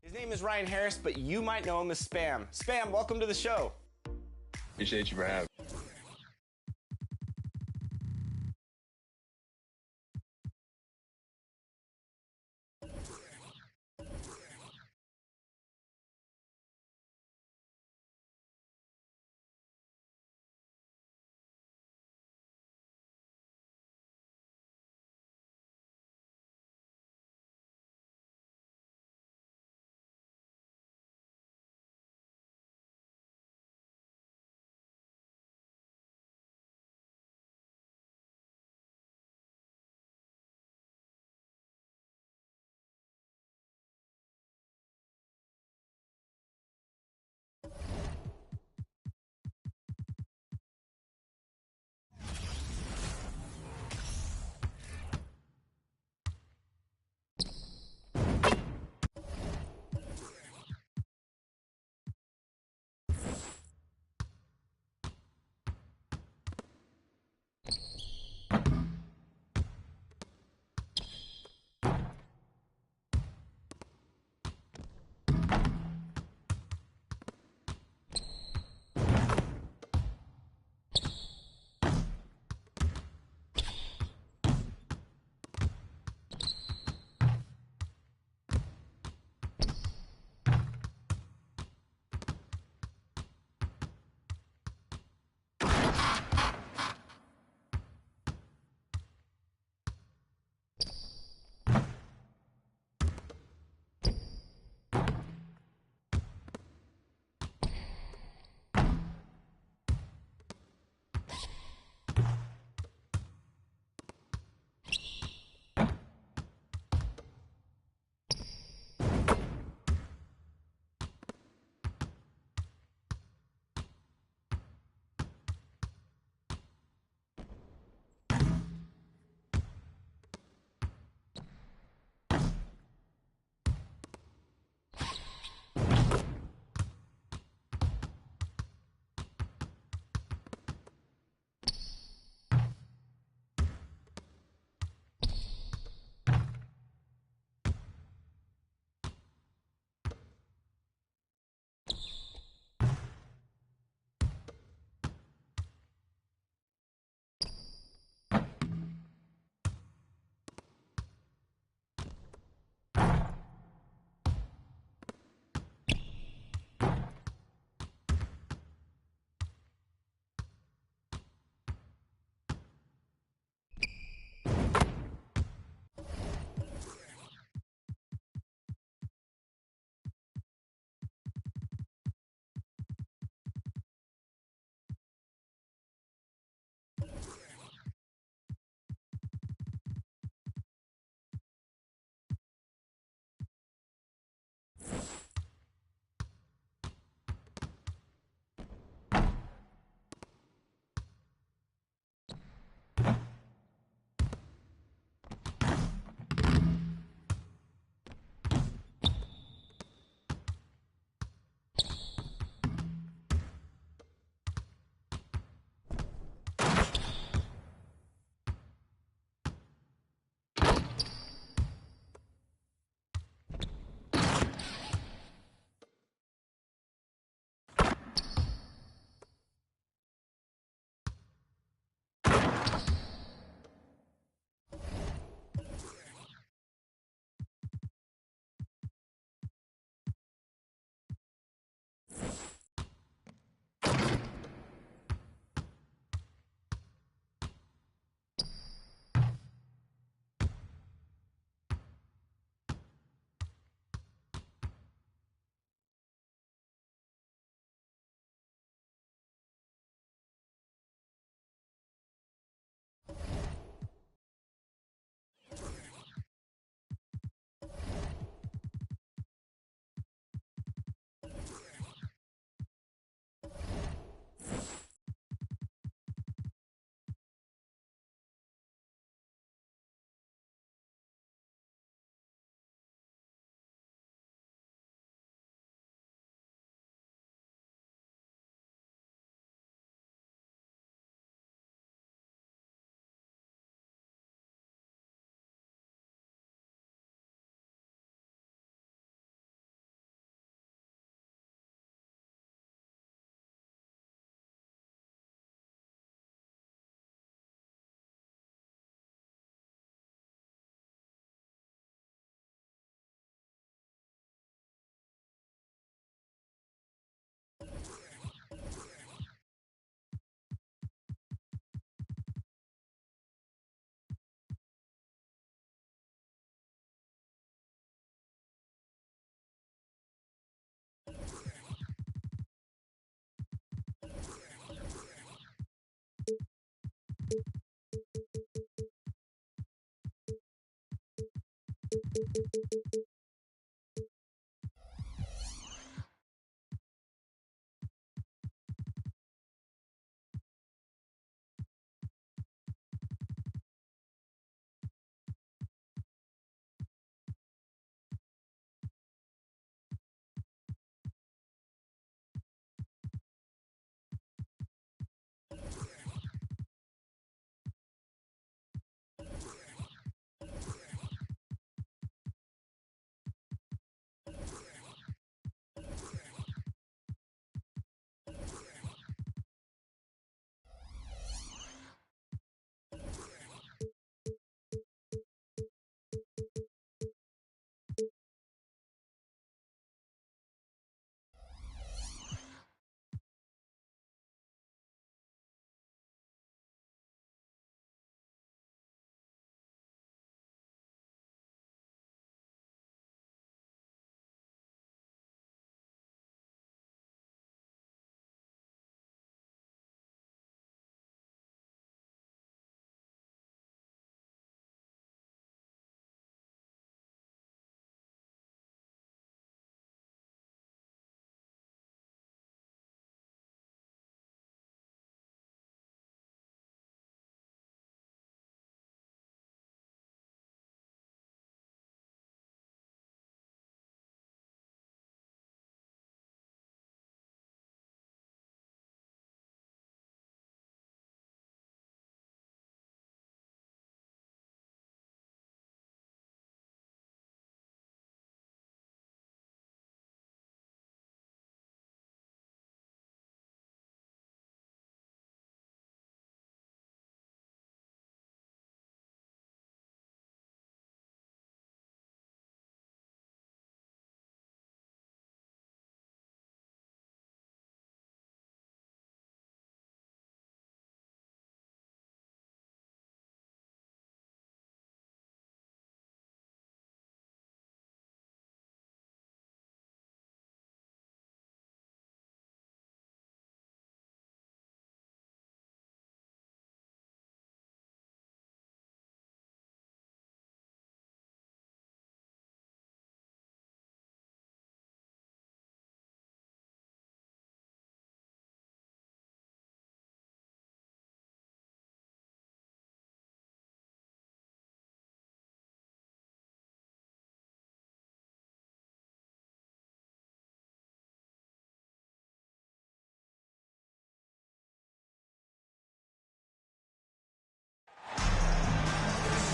His name is Ryan Harris, but you might know him as Spam. Spam, welcome to the show. Appreciate you for having me.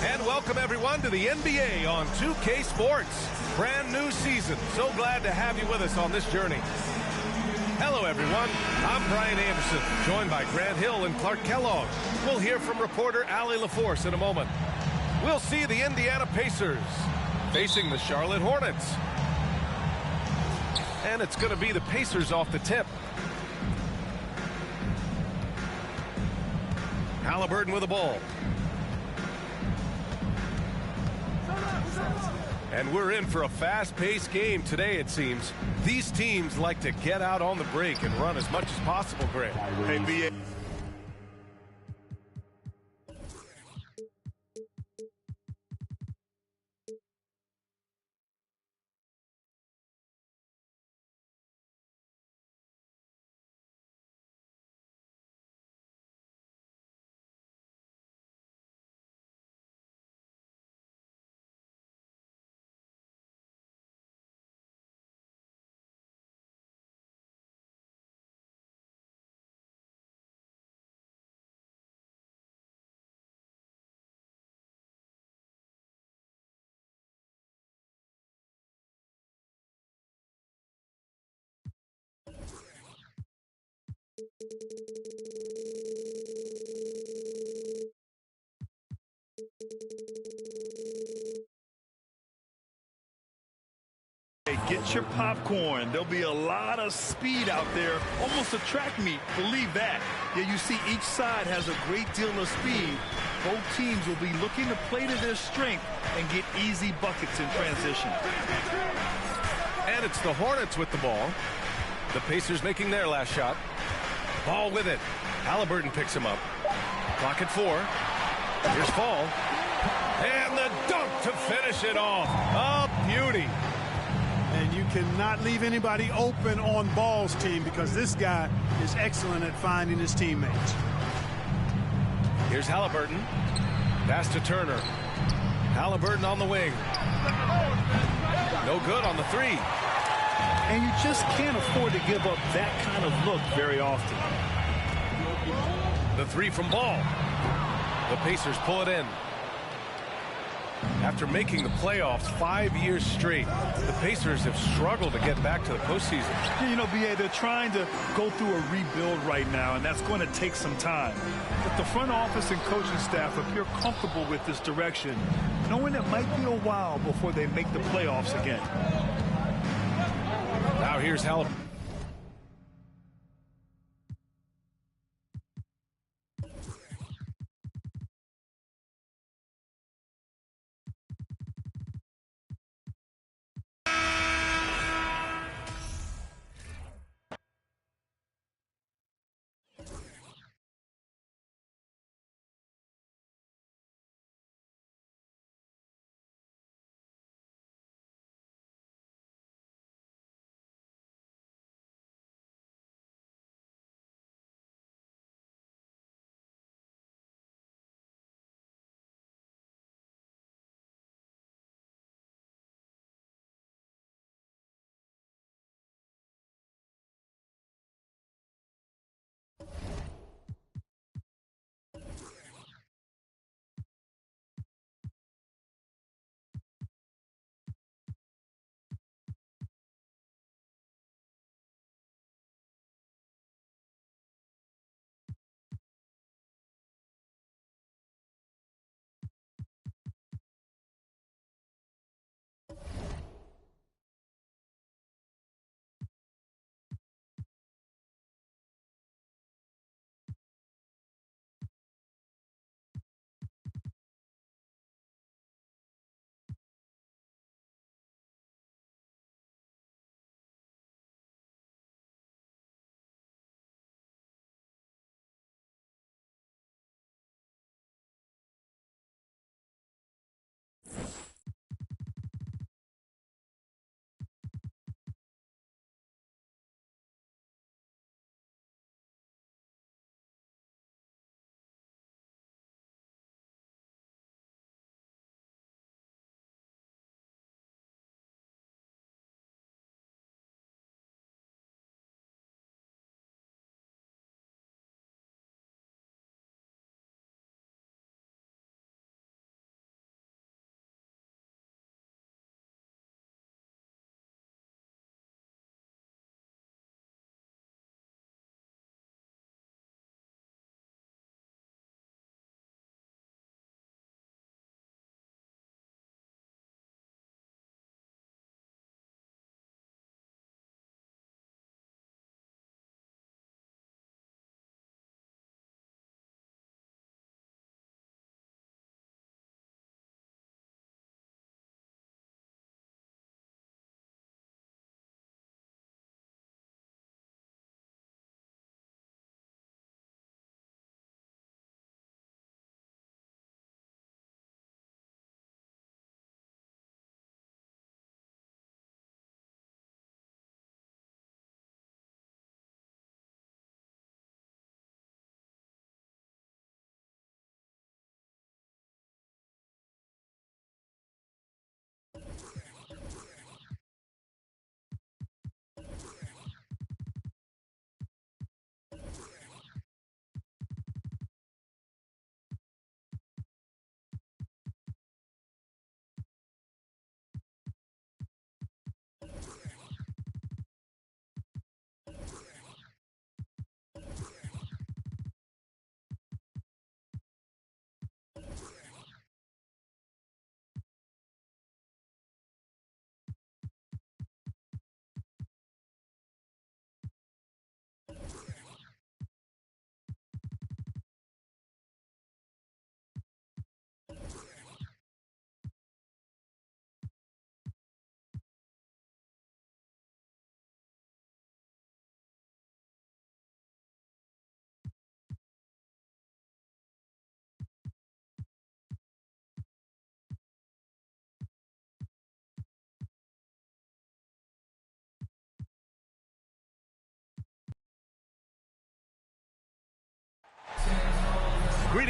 And welcome everyone to the NBA on 2K Sports. Brand new season. So glad to have you with us on this journey. Hello everyone, I'm Brian Anderson, joined by Grant Hill and Clark Kellogg. We'll hear from reporter Allie LaForce in a moment. We'll see the Indiana Pacers facing the Charlotte Hornets. And it's going to be the Pacers off the tip. Halliburton with the ball. And we're in for a fast-paced game today, it seems. These teams like to get out on the break and run as much as possible, Greg. Hey, BA. Get your popcorn. There'll be a lot of speed out there, almost a track meet. Believe that. Yeah, you see each side has a great deal of speed. Both teams will be looking to play to their strength and get easy buckets in transition. And it's the Hornets with the ball. The Pacers making their last shot. Ball with it. Halliburton picks him up. Clock at 4. Here's Fall. And the dunk to finish it off. A beauty. And you cannot leave anybody open on Ball's team because this guy is excellent at finding his teammates. Here's Halliburton. Pass to Turner. Halliburton on the wing. No good on the 3. And you just can't afford to give up that kind of look very often. The 3 from Ball. The Pacers pull it in. After making the playoffs 5 years straight, the Pacers have struggled to get back to the postseason. You know, B.A., they're trying to go through a rebuild right now, and that's going to take some time. But the front office and coaching staff appear comfortable with this direction, knowing it might be a while before they make the playoffs again. Now here's Halliburton.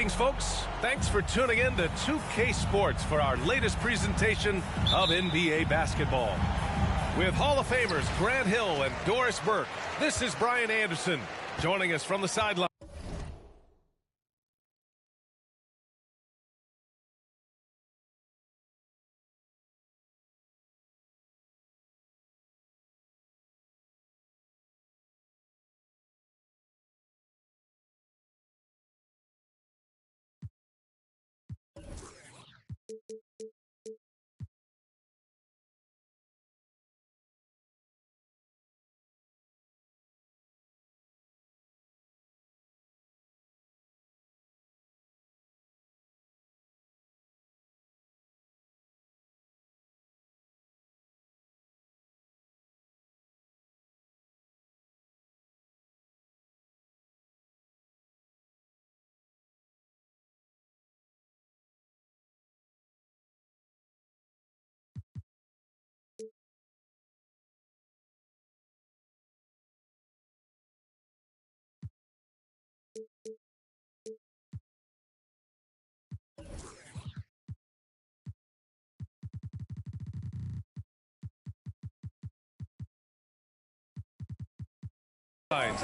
Greetings, folks. Thanks for tuning in to 2K Sports for our latest presentation of NBA basketball. With Hall of Famers Grant Hill and Doris Burke, this is Brian Anderson joining us from the sideline.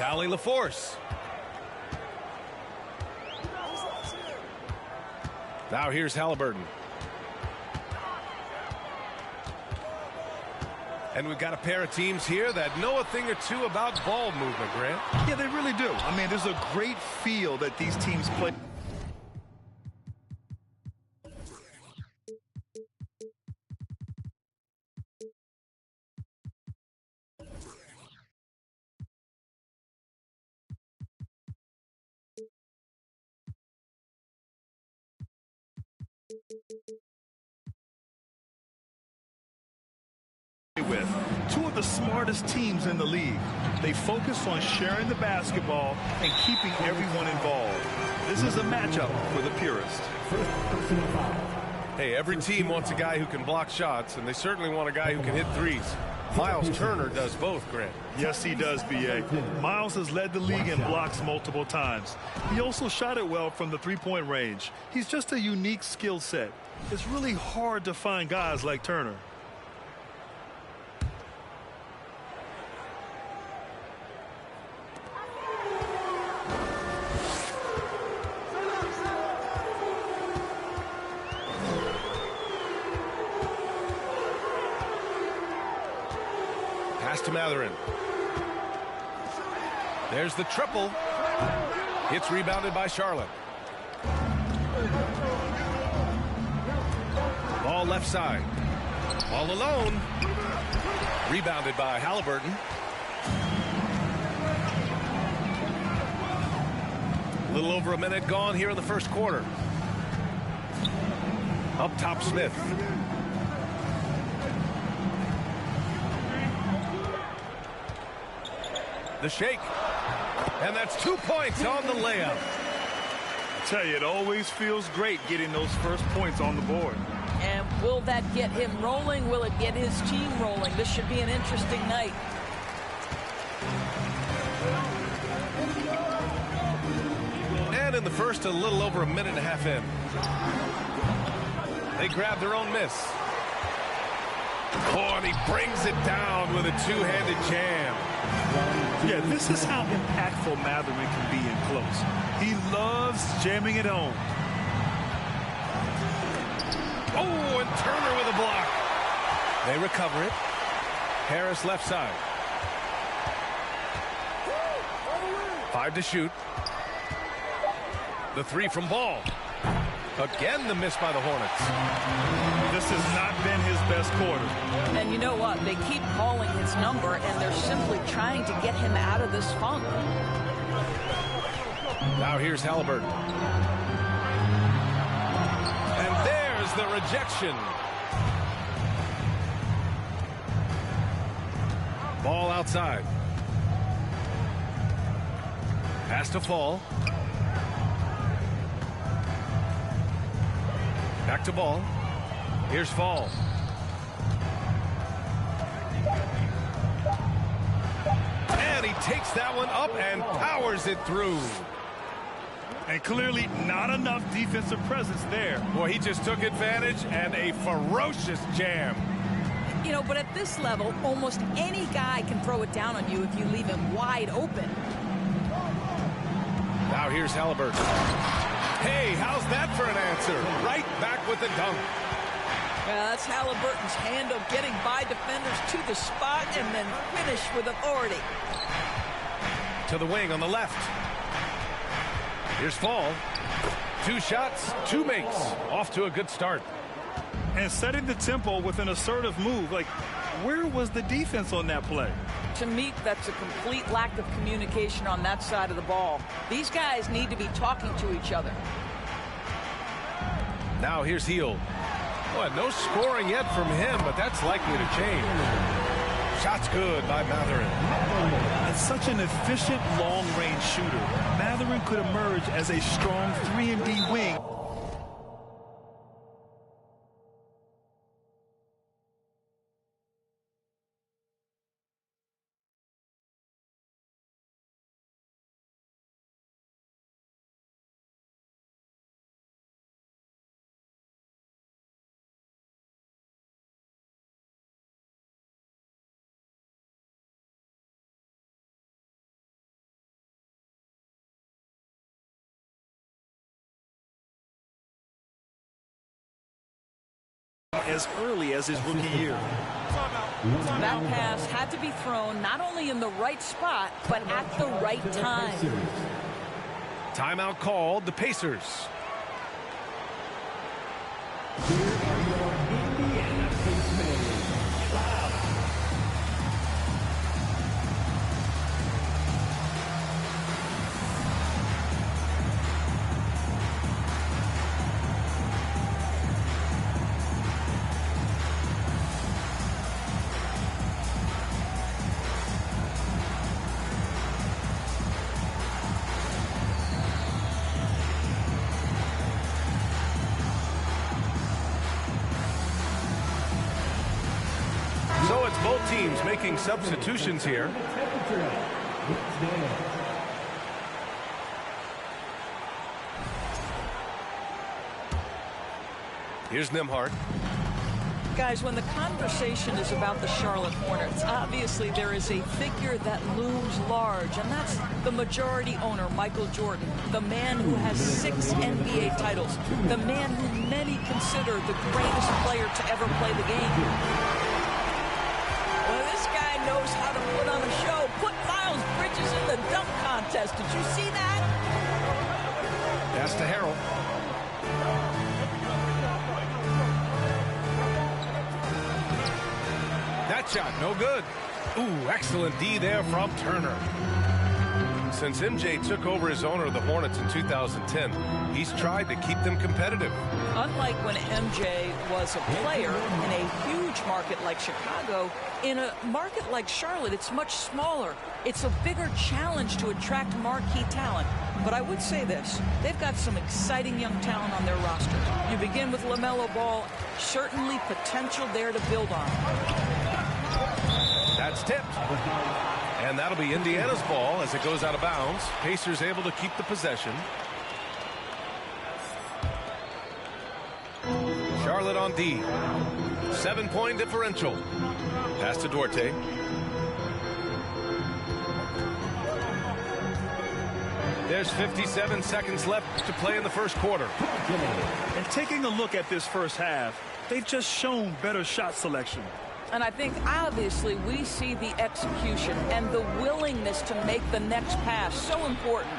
Allie LaForce. Now here's Halliburton. And we've got a pair of teams here that know a thing or two about ball movement, Grant. Yeah, they really do. I mean, there's a great feel that these teams play. With two of the smartest teams in the league. They focus on sharing the basketball and keeping everyone involved. This is a matchup for the purist. Hey, every team wants a guy who can block shots, and they certainly want a guy who can hit threes. Miles Turner does both, Grant. Yes, he does, B.A. Miles has led the league in blocks multiple times. He also shot it well from the three-point range. He's just a unique skill set. It's really hard to find guys like Turner. Pass to Matherin. There's the triple. It's rebounded by Charlotte. Ball left side. All alone. Rebounded by Halliburton. A little over a minute gone here in the first quarter. Up top, Smith. The shake. And that's 2 points on the layup. I tell you, it always feels great getting those first points on the board. And will that get him rolling? Will it get his team rolling? This should be an interesting night. And in the first, a little over a minute and a half in. They grab their own miss. Oh, and he brings it down with a two-handed jam. Yeah, this is how impactful Matherin can be in close. He loves jamming it home. Oh, and Turner with a block. They recover it. Harris left side. 5 to shoot. The three from Ball. Again, the miss by the Hornets. This has not been his best quarter. And you know what? They keep calling his number, and they're simply trying to get him out of this funk. Now here's Halliburton. And there's the rejection. Ball outside. Pass to Fall. Back to Ball. Here's Fall. And he takes that one up and powers it through. And clearly not enough defensive presence there. Boy, he just took advantage and a ferocious jam. You know, but at this level, almost any guy can throw it down on you if you leave him wide open. Now here's Halliburton. Hey, how's that for an answer? Right back with the dunk. That's Halliburton's handle, getting by defenders to the spot and then finish with authority. To the wing on the left. Here's Fall. 2 shots, 2 makes. Off to a good start. And setting the tempo with an assertive move. Like, where was the defense on that play? To me, that's a complete lack of communication on that side of the ball. These guys need to be talking to each other. Now here's Heel. Boy, no scoring yet from him, but that's likely to change. Shot's good by Matherin. And such an efficient long-range shooter. Matherin could emerge as a strong 3-and-D wing. As early as his rookie year. That pass had to be thrown not only in the right spot, but at the right time. Timeout called, the Pacers. So it's both teams making substitutions here. Here's Nembhard. Guys, when the conversation is about the Charlotte Hornets, obviously there is a figure that looms large, and that's the majority owner, Michael Jordan, the man who has 6 NBA titles, the man who many consider the greatest player to ever play the game. Well, this guy knows how to put on a show. Put Miles Bridges in the dunk contest. Did you see that? Pass to Harrell. That shot, no good. Ooh, excellent D there from Turner. Since MJ took over as owner of the Hornets in 2010, he's tried to keep them competitive. Unlike when MJ was a player in a huge market like Chicago, in a market like Charlotte, it's much smaller. It's a bigger challenge to attract marquee talent. But I would say this, they've got some exciting young talent on their roster. You begin with LaMelo Ball, certainly potential there to build on. That's tipped. And that'll be Indiana's ball as it goes out of bounds. Pacers able to keep the possession. Charlotte on D. 7-point differential. Pass to Duarte. There's 57 seconds left to play in the first quarter. And taking a look at this first half, they've just shown better shot selection. And I think, obviously, we see the execution and the willingness to make the next pass so important.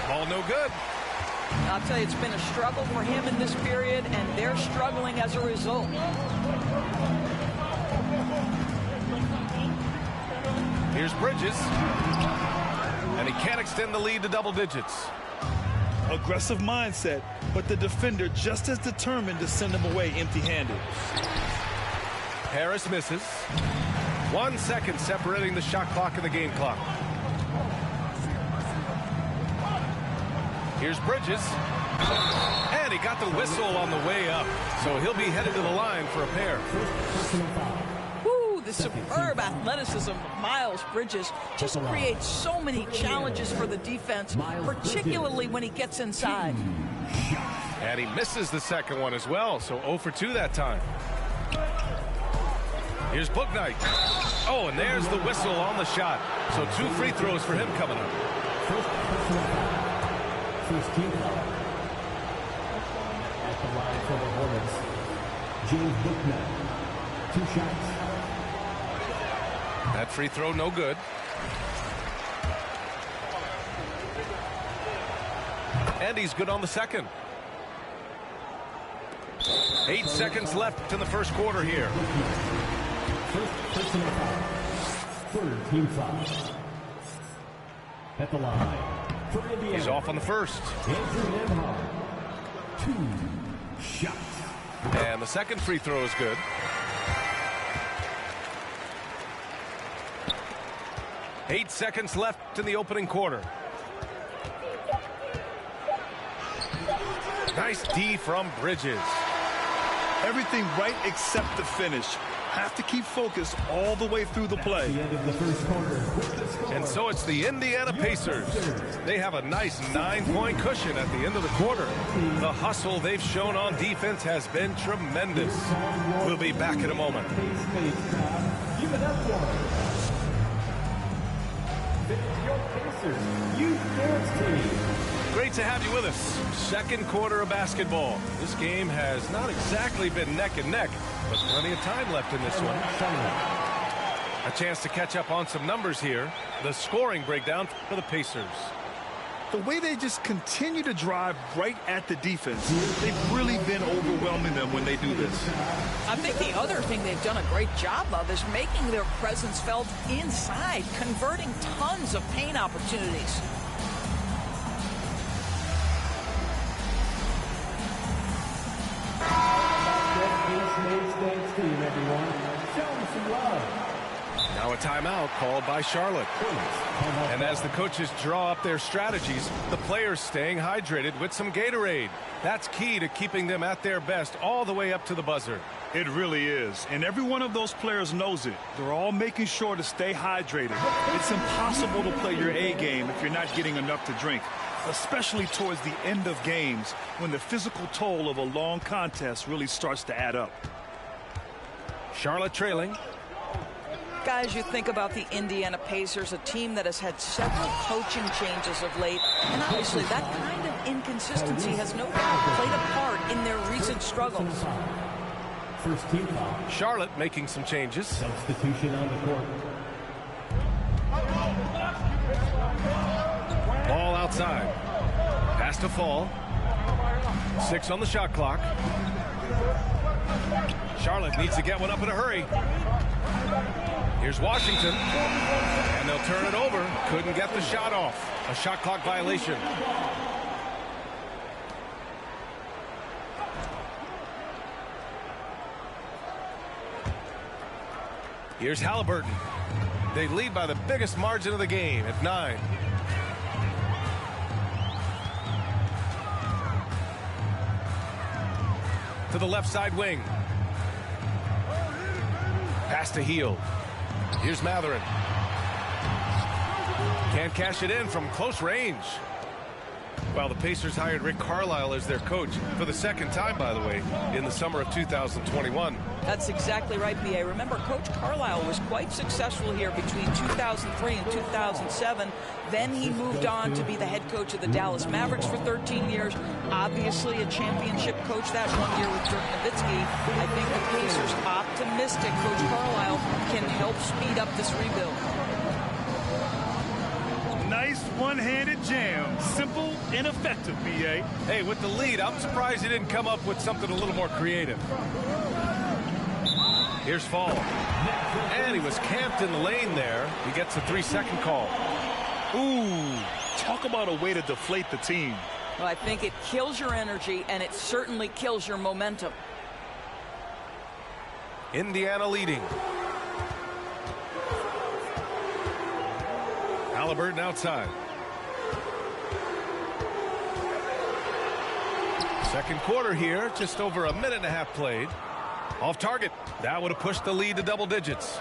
Ball no good. I'll tell you, it's been a struggle for him in this period, and they're struggling as a result. Here's Bridges. And he can't extend the lead to double digits. Aggressive mindset, but the defender just as determined to send him away empty-handed. Harris misses. 1 second separating the shot clock and the game clock. Here's Bridges. And he got the whistle on the way up. So he'll be headed to the line for a pair. Woo, the the superb athleticism of Miles Bridges just creates so many challenges for the defense, particularly when he gets inside. And he misses the second one as well, so 0 for 2 that time. Here's Bouknight. Oh, and there's the whistle on the shot. So 2 free throws for him coming up. First team foul. At the line for the Hornets, James Bouknight. 2 shots. That free throw no good. And he's good on the second. 8 seconds left in the first quarter here. First personal foul. Third team foul. At the line for Indiana. He's off on the first. Andrew Nembhard. 2 shots. And the second free throw is good. Eight seconds left in the opening quarter. Nice D from Bridges. Everything right except the finish. Have to keep focused all the way through the play. The end of the first quarter. And so it's the Indiana Pacers. They have a nice 9-point cushion at the end of the quarter. The hustle they've shown on defense has been tremendous. We'll be back in a moment. Give it up for your Pacers Youth Dance Team. Great to have you with us. Second quarter of basketball. This game has not exactly been neck and neck, but plenty of time left in this one. A chance to catch up on some numbers here. The scoring breakdown for the Pacers. The way they just continue to drive right at the defense, they've really been overwhelming them when they do this. I think the other thing they've done a great job of is making their presence felt inside, converting tons of paint opportunities. Dance Team, everyone. Show them some love. Now a timeout called by Charlotte. And as the coaches draw up their strategies, the players staying hydrated with some Gatorade. That's key to keeping them at their best all the way up to the buzzer. It really is. And every one of those players knows it. They're all making sure to stay hydrated. It's impossible to play your A game if you're not getting enough to drink, especially towards the end of games when the physical toll of a long contest really starts to add up. Charlotte trailing. Guys, you think about the Indiana Pacers, a team that has had several coaching changes of late, and obviously that kind of inconsistency has no doubt played a part in their recent struggles. First team foul. Charlotte making some changes. Substitution on the court. Ball outside. Pass to fall. 6 on the shot clock. Charlotte needs to get one up in a hurry. Here's Washington. And they'll turn it over. Couldn't get the shot off. A shot clock violation. Here's Halliburton. They lead by the biggest margin of the game at 9. To the left side wing. Pass to Hield. Here's Matherin. Can't cash it in from close range. Well, the Pacers hired Rick Carlisle as their coach for the second time, by the way, in the summer of 2021. That's exactly right, B.A. Remember, Coach Carlisle was quite successful here between 2003 and 2007. Then he moved on to be the head coach of the Dallas Mavericks for 13 years. Obviously a championship coach that 1 year with Dirk Nowitzki. I think the Pacers optimistic Coach Carlisle can help speed up this rebuild. Nice one-handed jam. Simple and effective, B.A. Hey, with the lead, I'm surprised he didn't come up with something a little more creative. Here's Fall. And he was camped in the lane there. He gets a 3-second call. Ooh, talk about a way to deflate the team. Well, I think it kills your energy, and it certainly kills your momentum. Indiana leading. Halliburton outside. Second quarter here, just over a minute and a half played. Off target. That would have pushed the lead to double digits.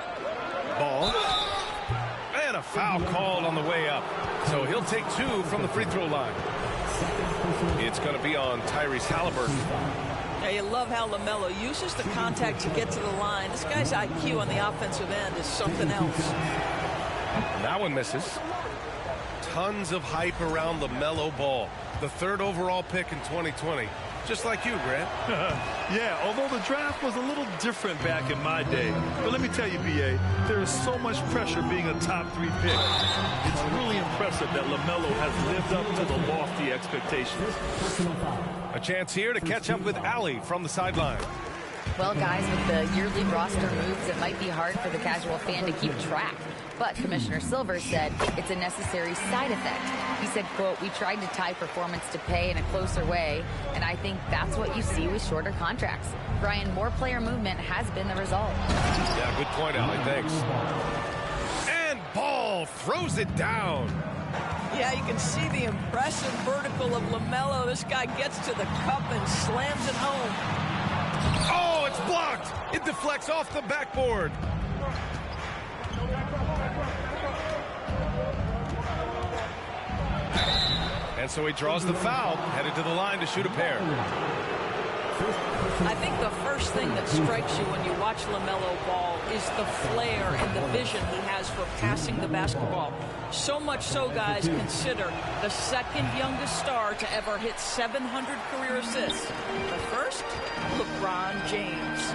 ball. And a foul called on the way up. So he'll take 2 from the free throw line. It's going to be on Tyrese Halliburton. Yeah, you love how LaMelo uses the contact to get to the line. This guy's IQ on the offensive end is something else. That one misses. Tons of hype around LaMelo Ball, the 3rd overall pick in 2020. Just like you, Grant. Yeah, although the draft was a little different back in my day. But let me tell you, B.A., there is so much pressure being a top 3 pick. It's really impressive that LaMelo has lived up to the lofty expectations. A chance here to catch up with Allie from the sideline. Well, guys, with the yearly roster moves, it might be hard for the casual fan to keep track. But Commissioner Silver said it's a necessary side effect. He said, quote, "We tried to tie performance to pay in a closer way, and I think that's what you see with shorter contracts." Brian, more player movement has been the result. Yeah, good point, Allie. Thanks. And Ball throws it down. Yeah, you can see the impressive vertical of LaMelo. This guy gets to the cup and slams it home. Oh, it's blocked. It deflects off the backboard. And so he draws the foul, headed to the line to shoot a pair. I think the first thing that strikes you when you watch LaMelo Ball is the flair and the vision he has for passing the basketball. So much so, guys, consider the 2nd youngest star to ever hit 700 career assists. The first, LeBron James.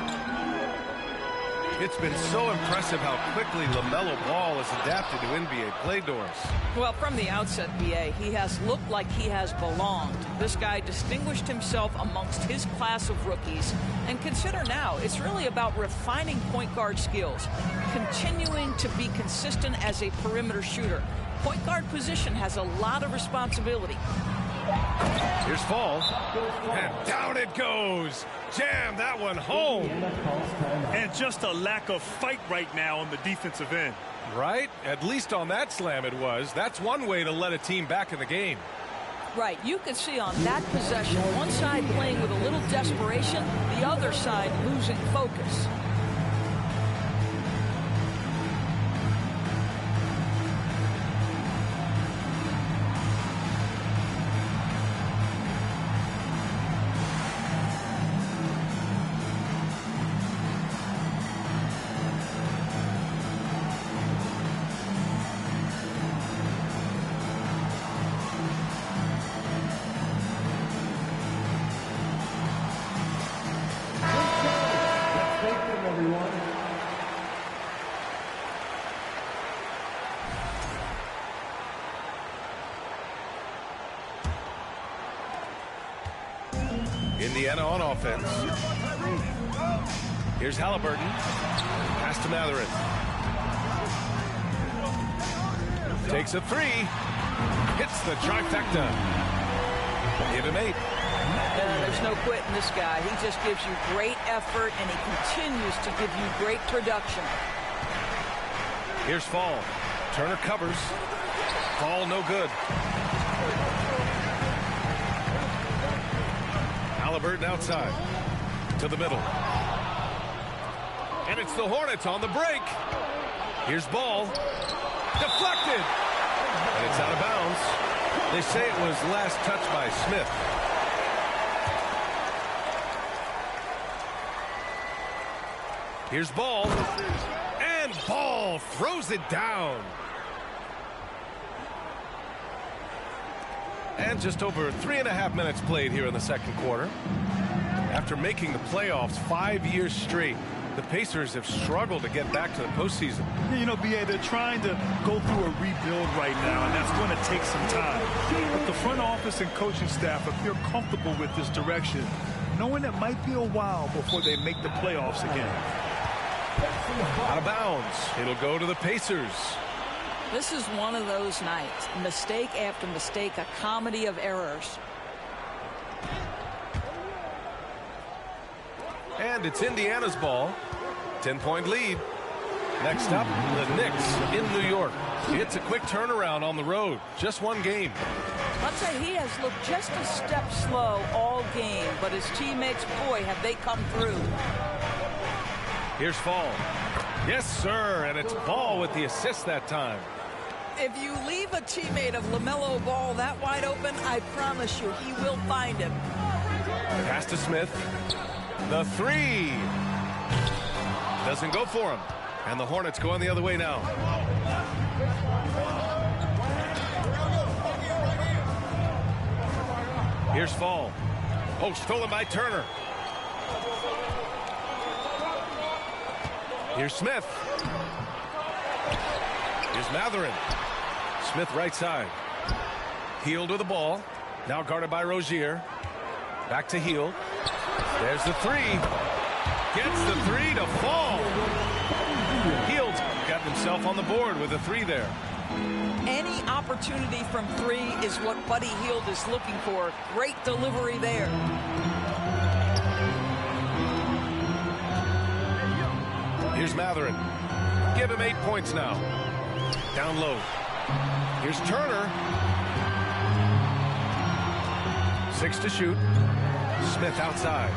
It's been so impressive how quickly LaMelo Ball has adapted to NBA play, Doris. Well, from the outset, B.A., he has looked like he has belonged. This guy distinguished himself amongst his class of rookies. And consider now, it's really about refining point guard skills, continuing to be consistent as a perimeter shooter. Point guard position has a lot of responsibility. Here's Fall, and down it goes. Jam that one home. And just a lack of fight right now on the defensive end. Right? At least on that slam it was. That's one way to let a team back in the game. Right. You can see on that possession, one side playing with a little desperation, the other side losing focus. Indiana on offense. Here's Halliburton. Pass to Matherin. Takes a 3. Hits the trifecta. Give him 8. There's no quitting this guy. He just gives you great effort, and he continues to give you great production. Here's Fall. Turner covers. Fall no good. Halliburton outside to the middle. And it's the Hornets on the break. Here's Ball. Deflected. And it's out of bounds. They say it was last touched by Smith. Here's Ball. And Ball throws it down. And just over 3.5 minutes played here in the second quarter. After making the playoffs 5 years straight, the Pacers have struggled to get back to the postseason. You know, B.A., they're trying to go through a rebuild right now, and that's going to take some time. But the front office and coaching staff appear comfortable with this direction, knowing it might be a while before they make the playoffs again. Out of bounds. It'll go to the Pacers. This is one of those nights. Mistake after mistake, a comedy of errors. And it's Indiana's ball. 10-point lead. Next up, the Knicks in New York. It's a quick turnaround on the road. Just one game. I'd say he has looked just a step slow all game, but his teammates, boy, have they come through. Here's Fall. Yes, sir, and it's Ball with the assist that time. If you leave a teammate of LaMelo Ball that wide open, I promise you he will find him. Pass to Smith. The three. Doesn't go for him. And the Hornets going the other way now. Here's Fall. Oh, stolen by Turner. Here's Smith. Here's Matherin. Smith right side. Hield with the ball. Now guarded by Rozier. Back to Hield. There's the three. Gets the three to Fall. Hield's got himself on the board with a three there. Any opportunity from three is what Buddy Hield is looking for. Great delivery there. Here's Matherin. Give him 8 points now. Down low. Here's Turner. 6 to shoot. Smith outside.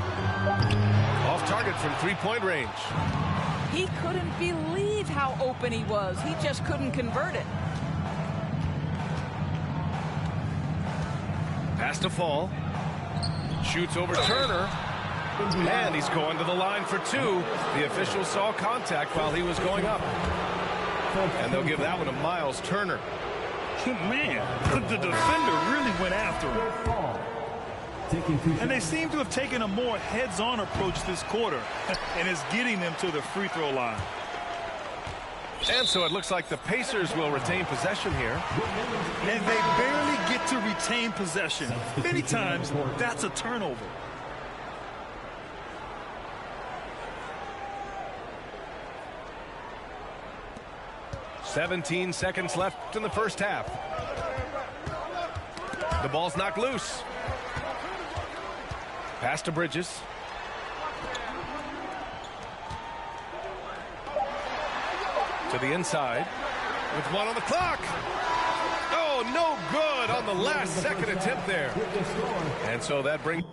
Off target from three-point range. He couldn't believe how open he was. He just couldn't convert it. Pass to Fall. Shoots over Turner. And he's going to the line for two. The official saw contact while he was going up. And they'll give that one to Miles Turner. Man, the defender really went after him. And they seem to have taken a more heads-on approach this quarter. And it's getting them to the free throw line. And so it looks like the Pacers will retain possession here. And they barely get to retain possession. Many times, that's a turnover. "17 seconds left in the first half. The ball's knocked loose. Pass to Bridges. To the inside with one on the clock. Oh, no good on the last second attempt there. And so that brings...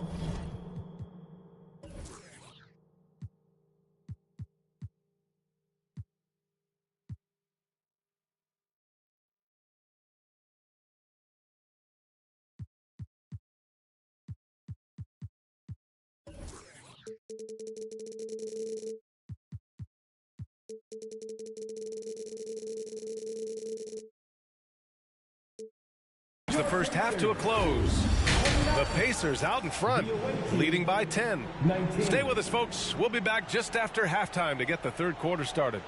the first half to a close. The Pacers out in front, leading by 10. Stay with us, folks. We'll be back just after halftime to get the third quarter started.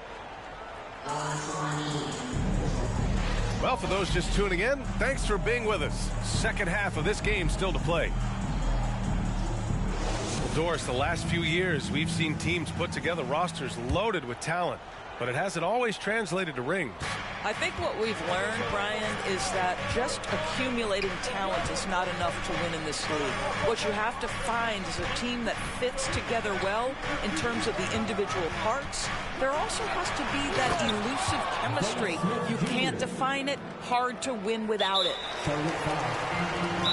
Well, for those just tuning in, thanks for being with us. Second half of this game still to play. Well, Doris, the last few years, we've seen teams put together rosters loaded with talent, but it hasn't always translated to rings. I think what we've learned, Brian, is that just accumulating talent is not enough to win in this league. What you have to find is a team that fits together well in terms of the individual parts. There also has to be that elusive chemistry. You can't define it, hard to win without it.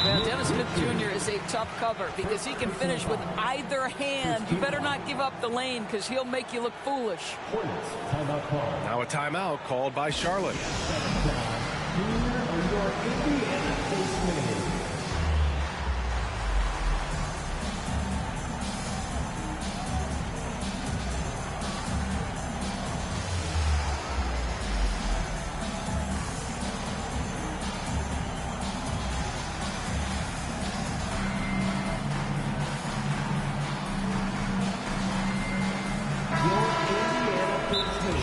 Well, Dennis Smith Jr. is a tough cover because he can finish with either hand. You better not give up the lane because he'll make you look foolish. Now a timeout called by Charlotte.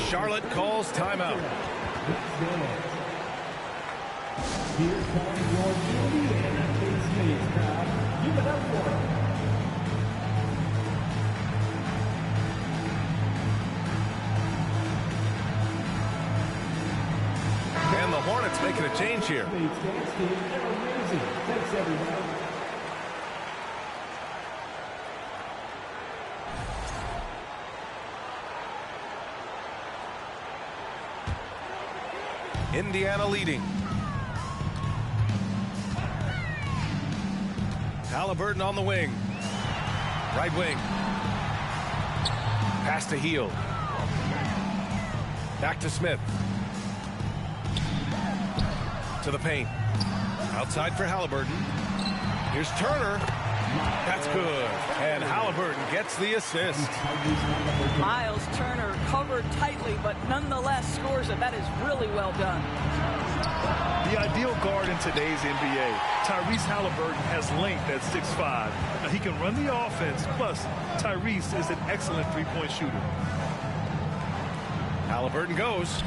Charlotte calls timeout. Here comes your Indiana Pacers crowd. Give it up for them. And the Hornets making a change here. Thanks, everybody. Indiana leading. Halliburton on the wing. Right wing. Pass to Hield. Back to Smith. To the paint. Outside for Halliburton. Here's Turner. That's good. And Halliburton gets the assist. Miles Turner covered tightly, but nonetheless scores it. That is really well done. The ideal guard in today's NBA, Tyrese Halliburton, has length at 6'5". Now, he can run the offense, plus Tyrese is an excellent three-point shooter. Halliburton goes.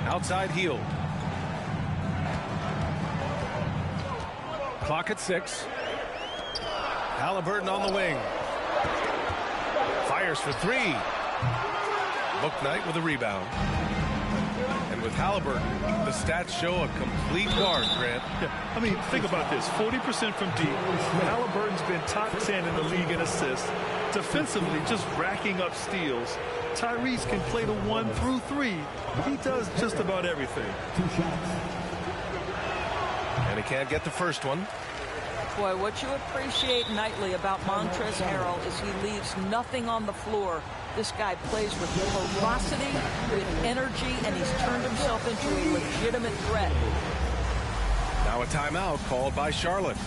Outside Hield. Clock at 6. Halliburton on the wing. Fires for 3. Bouknight with a rebound. And with Halliburton, the stats show a complete guard, Grant. Yeah, I mean, think about this. 40% from deep. Halliburton's been top 10 in the league in assists. Defensively, just racking up steals. Tyrese can play the 1 through 3. He does just about everything. And he can't get the first one. Boy, what you appreciate nightly about Montrezl Harrell is he leaves nothing on the floor. This guy plays with ferocity, with energy, and he's turned himself into a legitimate threat. Now a timeout called by Charlotte.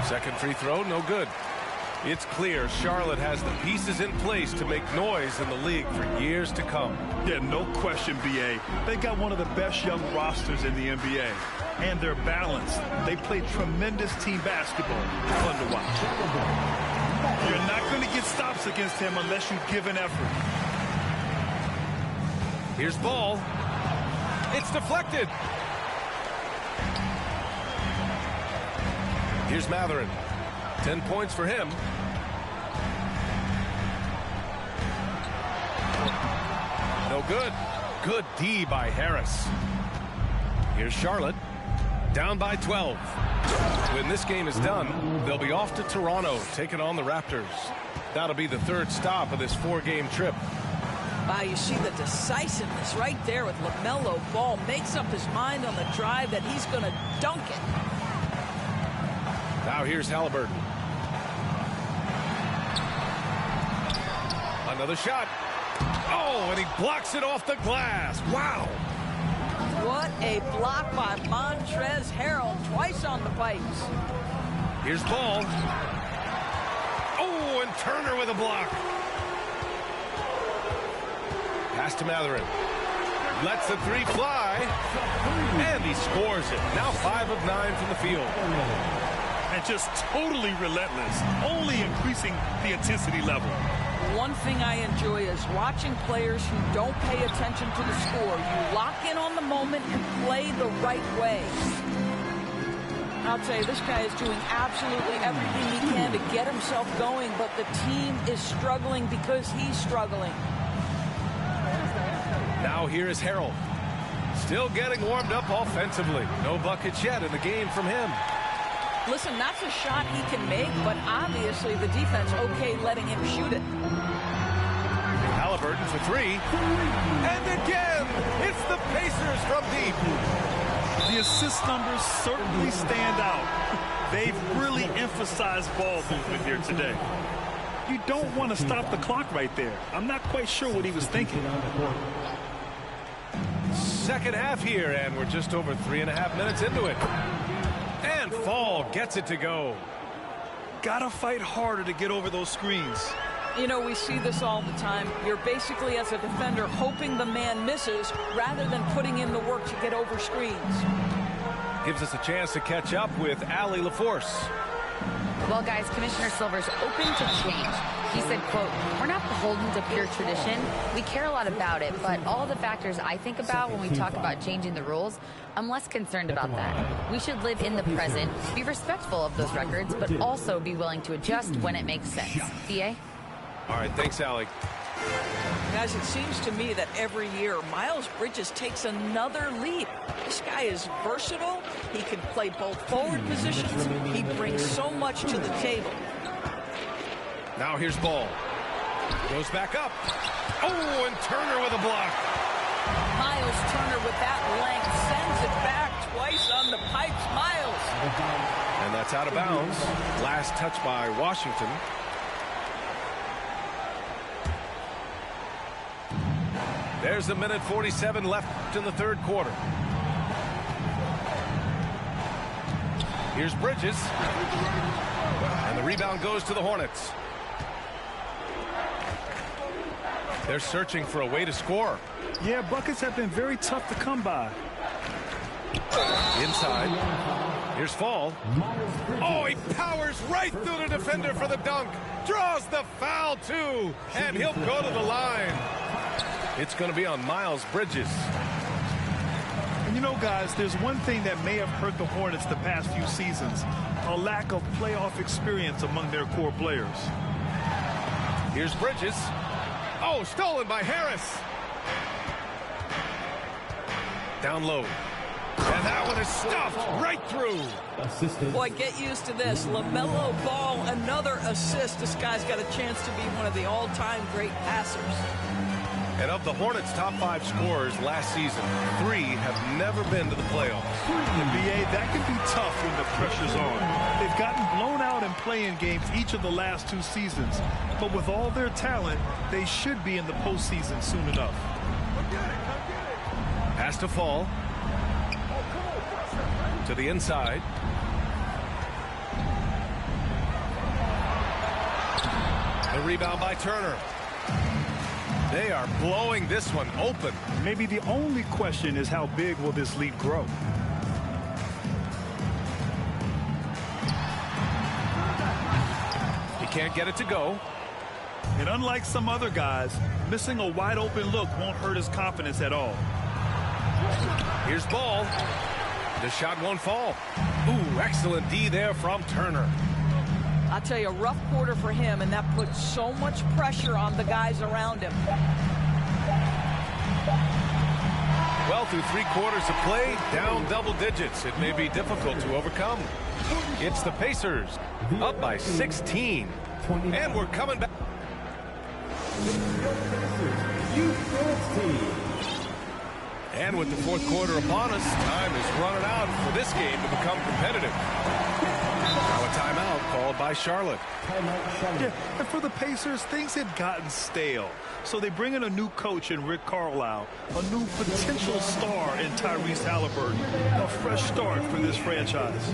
Second free throw, no good. It's clear Charlotte has the pieces in place to make noise in the league for years to come. Yeah, no question, B.A. They got one of the best young rosters in the NBA. And they're balanced. They play tremendous team basketball. Fun to watch. You're not going to get stops against him unless you give an effort. Here's Ball. It's deflected. Here's Mathurin. 10 points for him. No good. Good D by Harris. Here's Charlotte. Down by 12. When this game is done, they'll be off to Toronto, taking on the Raptors. That'll be the third stop of this 4-game trip. Wow, you see the decisiveness right there with LaMelo Ball. Makes up his mind on the drive that he's going to dunk it. Now here's Halliburton. Another shot. Oh, and he blocks it off the glass. Wow. What a block by Montrezl Harrell. Twice on the pipes. Here's Ball. Oh, and Turner with a block. Pass to Mathurin. Lets the 3 fly. And he scores it. Now 5 of 9 from the field. And just totally relentless. Only increasing the intensity level. One thing I enjoy is watching players who don't pay attention to the score. You lock in on the moment and play the right way. I'll tell you, this guy is doing absolutely everything he can to get himself going, but the team is struggling because he's struggling. Now here is Harrell. Still getting warmed up offensively. No buckets yet in the game from him. Listen, that's a shot he can make, but obviously the defense okay letting him shoot it. Halliburton for 3. And again, it's the Pacers from deep. The assist numbers certainly stand out. They've really emphasized ball movement here today. You don't want to stop the clock right there. I'm not quite sure what he was thinking. Second half here, and we're just over 3.5 minutes into it. And Fall gets it to go. Gotta fight harder to get over those screens. You know, we see this all the time. You're basically, as a defender, hoping the man misses rather than putting in the work to get over screens. Gives us a chance to catch up with Allie LaForce. Well, guys, Commissioner Silver's open to change. He said, quote, "We're not beholden to pure tradition. We care a lot about it, but all the factors I think about when we talk about changing the rules, I'm less concerned about that. We should live in the present, be respectful of those records, but also be willing to adjust when it makes sense." DA? All right, thanks, Allie. Guys, it seems to me that every year Miles Bridges takes another leap. This guy is versatile. He can play both forward positions. He brings so much to the table. Now here's Ball. Goes back up. Oh, and Turner with a block. Miles Turner with that length sends it back twice on the pipes. Miles. And that's out of bounds. Last touch by Washington. There's a minute 47 left in the third quarter. Here's Bridges. And the rebound goes to the Hornets. They're searching for a way to score. Yeah, buckets have been very tough to come by. Inside. Here's Fall. Oh, he powers right through the defender for the dunk. Draws the foul, too. And he'll go to the line. It's going to be on Miles Bridges. And you know, guys, there's one thing that may have hurt the Hornets the past few seasons. A lack of playoff experience among their core players. Here's Bridges. Oh, stolen by Harris. Down low. And that one is stuffed right through. Boy, get used to this. LaMelo Ball, another assist. This guy's got a chance to be one of the all-time great passers. And of the Hornets' top 5 scorers last season, 3 have never been to the playoffs. And BA, that can be tough when the pressure's on. They've gotten blown out in play-in games each of the last 2 seasons. But with all their talent, they should be in the postseason soon enough. Pass to Fall. To the inside. The rebound by Turner. They are blowing this one open. Maybe the only question is how big will this lead grow? He can't get it to go. And unlike some other guys, missing a wide open look won't hurt his confidence at all. Here's Ball. The shot won't fall. Ooh, excellent D there from Turner. I'll tell you, a rough quarter for him, and that puts so much pressure on the guys around him. Well, through 3 quarters of play, down double digits. It may be difficult to overcome. It's the Pacers, up by 16. And we're coming back. And with the 4th quarter upon us, time is running out for this game to become competitive. Now a timeout called by Charlotte. Yeah, and for the Pacers, things had gotten stale. So they bring in a new coach in Rick Carlisle, a new potential star in Tyrese Halliburton, a fresh start for this franchise.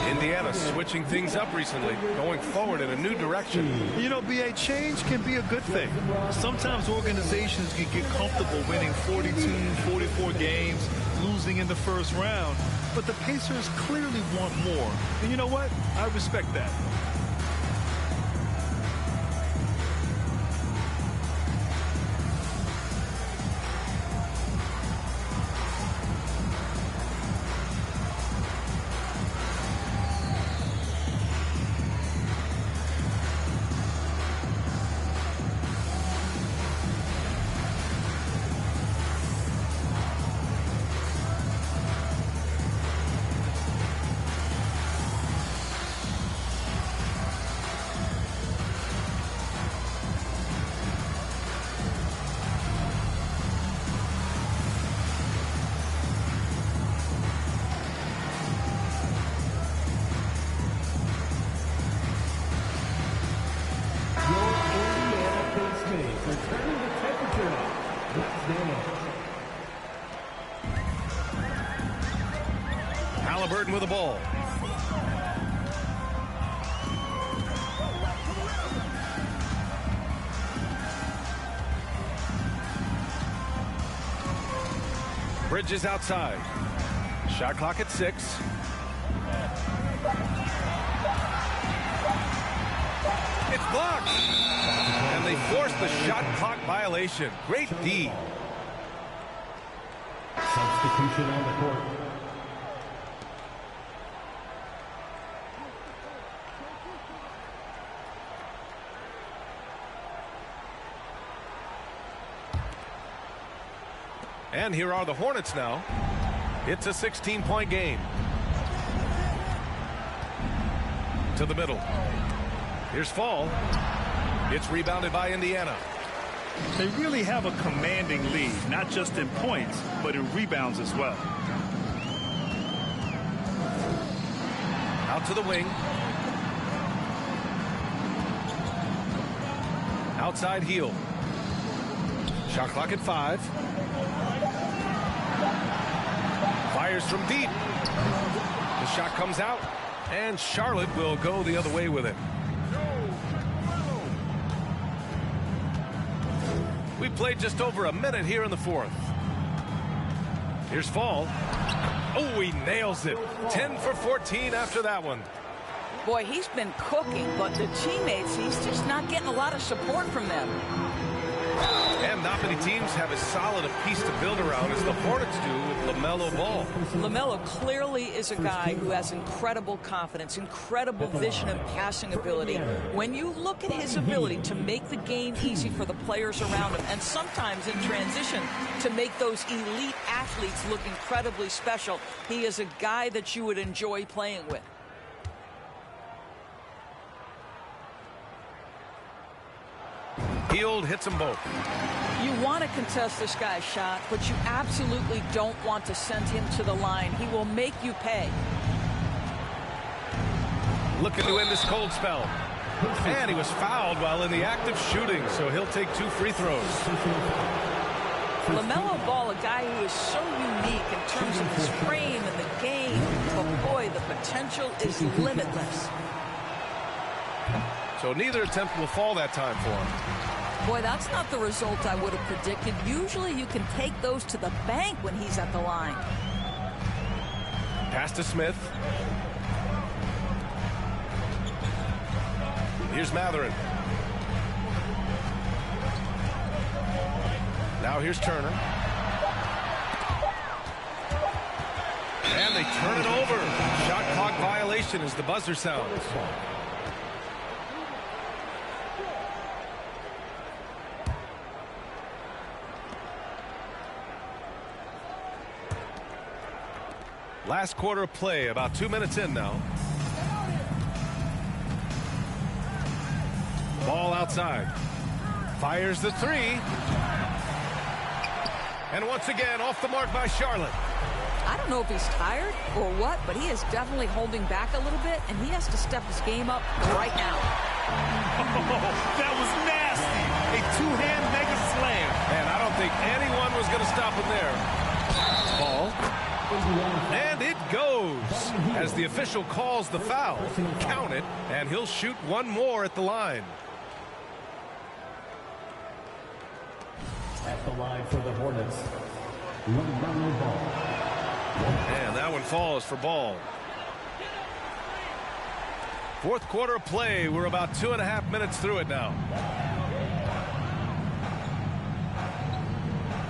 Indiana switching things up recently, going forward in a new direction. You know, BA, change can be a good thing. Sometimes organizations can get comfortable winning 42, 44 games, losing in the first round. But the Pacers clearly want more. And you know what? I respect that. Halliburton with the ball. Bridges outside. Shot clock at 6. It's blocked. And they force the shot clock violation. Great D. Substitution on the court. And here are the Hornets now. It's a 16-point game. To the middle. Here's Fall. It's rebounded by Indiana. They really have a commanding lead, not just in points, but in rebounds as well. Out to the wing. Outside heel. Shot clock at 5. Fires from deep. The shot comes out, and Charlotte will go the other way with it. We played just over a minute here in the fourth. Here's Fall. Oh, he nails it. 10 for 14 after that one. Boy, he's been cooking, but the teammates, he's just not getting a lot of support from them. And not many teams have as solid a piece to build around as the Hornets do with LaMelo Ball. LaMelo clearly is a guy who has incredible confidence, incredible vision and passing ability. When you look at his ability to make the game easy for the players around him, and sometimes in transition to make those elite athletes look incredibly special, he is a guy that you would enjoy playing with. Hield hits them both. You want to contest this guy's shot, but you absolutely don't want to send him to the line. He will make you pay. Looking to end this cold spell. And he was fouled while in the act of shooting, so he'll take 2 free throws. LaMelo Ball, a guy who is so unique in terms of his frame and the game, but boy, the potential is limitless. So neither attempt will fall that time for him. Boy, that's not the result I would have predicted. Usually you can take those to the bank when he's at the line. Pass to Smith. Here's Matherin. Now here's Turner. And they turn it over. Shot clock violation as the buzzer sounds. Last quarter of play, about 2 minutes in now. Ball outside. Fires the 3. And once again, off the mark by Charlotte. I don't know if he's tired or what, but he is definitely holding back a little bit, and he has to step his game up right now. Oh, that was nasty. A 2-hand mega slam. And I don't think anyone was going to stop him there. Ball. And it goes as the official calls the foul. Count it, and he'll shoot one more at the line. At the line for the Hornets, LaMelo Ball. And that one falls for Ball. Fourth quarter of play. We're about 2.5 minutes through it now.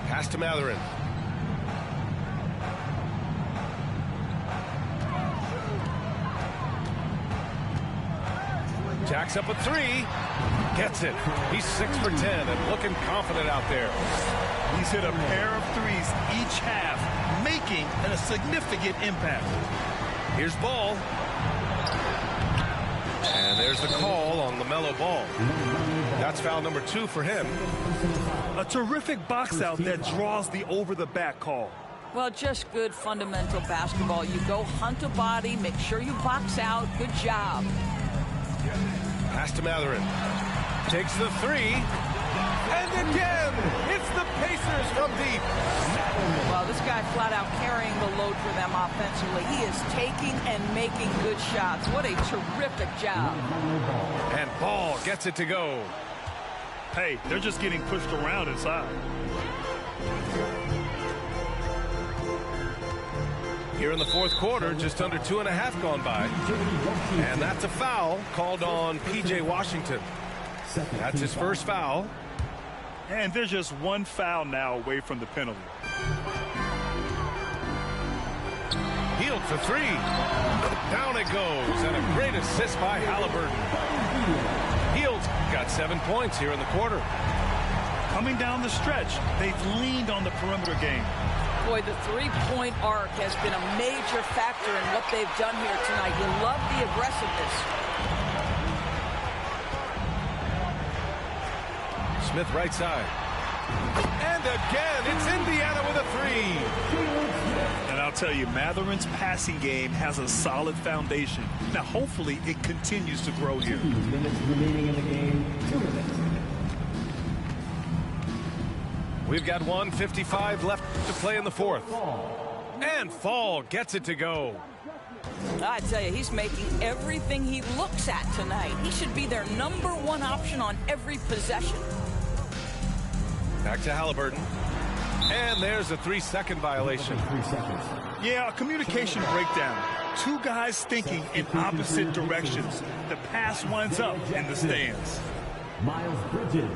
Pass to Matherin. Jacks up a 3. Gets it. He's 6 for 10 and looking confident out there. He's hit a pair of 3s each half, making a significant impact. Here's Ball. And there's the call on LaMelo Ball. That's foul number 2 for him. A terrific box out that draws the over-the-back call. Well, just good fundamental basketball. You go hunt a body, make sure you box out. Good job. Pass to Matherin. Takes the 3. And again, it's the Pacers from deep. Well, this guy flat out carrying the load for them offensively. He is taking and making good shots. What a terrific job. And Ball gets it to go. Hey, they're just getting pushed around inside. Here in the fourth quarter, just under 2.5 gone by. And that's a foul called on P.J. Washington. That's his first foul. And they're just one foul now away from the penalty. Hield for 3. Down it goes. And a great assist by Halliburton. Hield's got 7 points here in the quarter. Coming down the stretch, they've leaned on the perimeter game. Boy, the three-point arc has been a major factor in what they've done here tonight. You love the aggressiveness. Smith right side. And again, it's Indiana with a three. And I'll tell you, Matherin's passing game has a solid foundation. Now, hopefully, it continues to grow here. 2 minutes remaining in the game. 2 minutes. We've got 1:55 left to play in the fourth. And Fall gets it to go. I tell you, he's making everything he looks at tonight. He should be their #1 option on every possession. Back to Halliburton. And there's a 3-second violation. 3 seconds. Yeah, a communication breakdown. Two guys thinking in opposite directions. The pass winds up in the stands. Miles Bridges,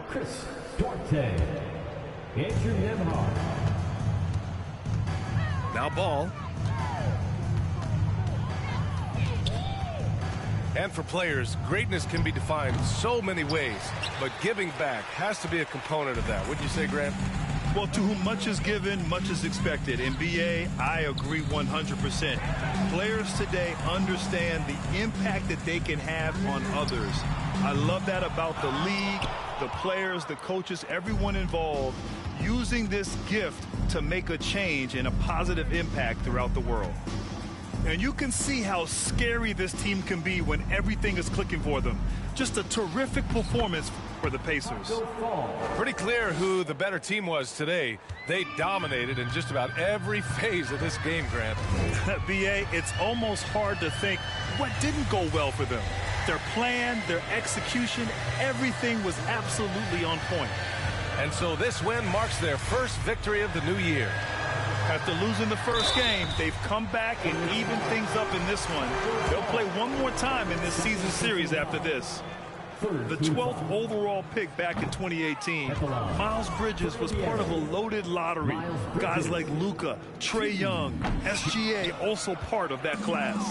Chris Duarte, Andrew Nemhard. Now ball. And for players, greatness can be defined so many ways, but giving back has to be a component of that. Wouldn't you say, Grant? Well, to whom much is given, much is expected. In BA, I agree 100%. Players today understand the impact that they can have on others. I love that about the league, the players, the coaches, everyone involved, using this gift to make a change and a positive impact throughout the world. And you can see how scary this team can be when everything is clicking for them. Just a terrific performance for the Pacers. Pretty clear who the better team was today. They dominated in just about every phase of this game, Grant. BA, it's almost hard to think what didn't go well for them. Their plan, their execution, everything was absolutely on point. And so this win marks their first victory of the new year. After losing the first game, they've come back and evened things up in this one. They'll play one more time in this season series after this. The 12th overall pick back in 2018, Miles Bridges was part of a loaded lottery. Guys like Luka, Trae Young, SGA also part of that class.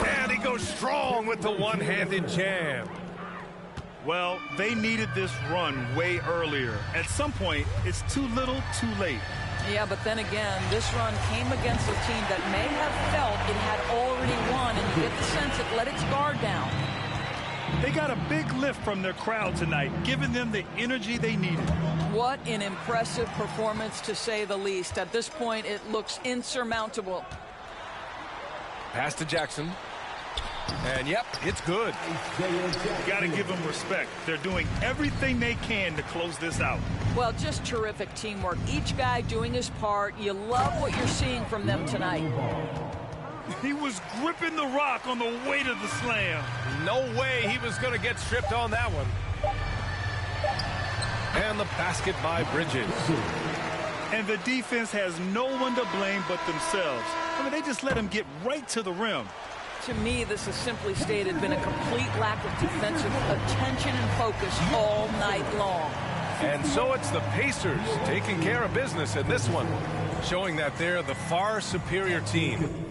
And he goes strong with the one-handed jam. Well, they needed this run way earlier. At some point, it's too little, too late. Yeah, but then again, this run came against a team that may have felt it had already won, and you get the sense it let its guard down. They got a big lift from their crowd tonight, giving them the energy they needed. What an impressive performance, to say the least. At this point, it looks insurmountable. Pass to Jackson. And yep, it's good. Got to give them respect. They're doing everything they can to close this out. Well, just terrific teamwork. Each guy doing his part. You love what you're seeing from them tonight. He was gripping the rock on the way to the slam. No way he was going to get stripped on that one. And the basket by Bridges. And the defense has no one to blame but themselves. I mean, they just let him get right to the rim. To me, this has simply stated been a complete lack of defensive attention and focus all night long. And so it's the Pacers taking care of business in this one, showing that they're the far superior team.